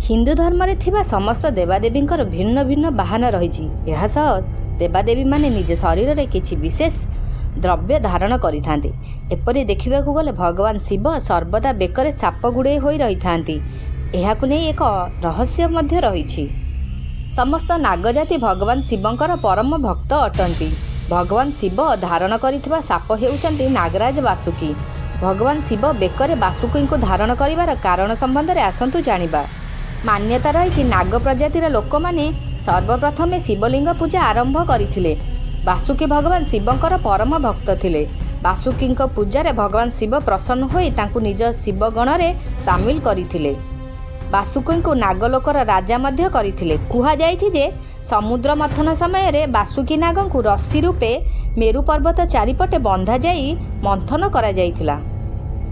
हिंदू धर्म रे थिबा समस्त देवादेवींकर भिन्न भिन्न बाहन रही। देवादेवी माने निज शरीर में किछि विशेष द्रव्य धारण करिथांती। एपरि देखिबाकू गले भगवान शिव सर्वदा बेकरे साप गुड़े होई रहिथांती। एहाकू नै एक रहस्य मध्य रहिछि। समस्त नागजाति भगवान शिवंकर परम भक्त अटंती। भगवान शिव धारण करिथिबा साप हेउचंती नागराज बासुकी। भगवान शिव बेकरे बासुकी को धारण करिवार कारण संबंध में आसंतु जानिबा। मान्यता रही नाग प्रजातिर लोक माने सर्वप्रथमे शिवलिंग पूजा आरंभ करथिले। बासुकी भगवान शिवंकर परम भक्त थिले। बासुकी पूजा भगवान शिव प्रसन्न होई तांकु निज शिवगण रे सामिल करथिले। बासुकी को नागलोकर राजा मध्य करथिले। कुहा जायछि जे समुद्र मथन समय रे बासुकी नाग को रस्सी रूपे मेरु पर्वत चारिपटे बंधा जाई मंथन करा जायथिला।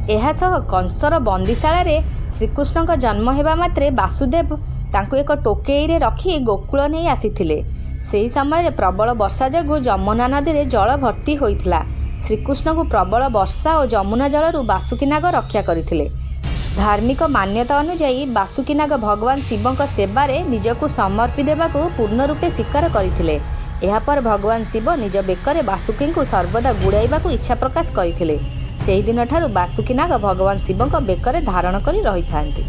एहासह कंसर बंदीशाला रे श्रीकृष्ण का जन्म हेबा मात्रे वासुदेव तांको एक टोकेई रे रखी गोकुल नहीं आसीथिले। सेही समय प्रबल वर्षा जगु जमुना नदी रे जल भर्ती होइथिला। श्रीकृष्ण को प्रबल वर्षा और जमुना जलरू बासुकीनाग रक्षा करथिले। धार्मिक मान्यता अनुଯାयी बासुकीनाग भगवान शिवंक सेवारे निजको समर्पी देबाकू पूर्ण रूपे स्वीकार करथिले। एहापर भगवान शिव निज बेकरे बासुकी को सर्वदा गुड़ाइबाकू इच्छा प्रकाश करथिले। सेही दिन ठारू बासुकीनाग भगवान शिवंक बेकरे धारण करी रहिथांती।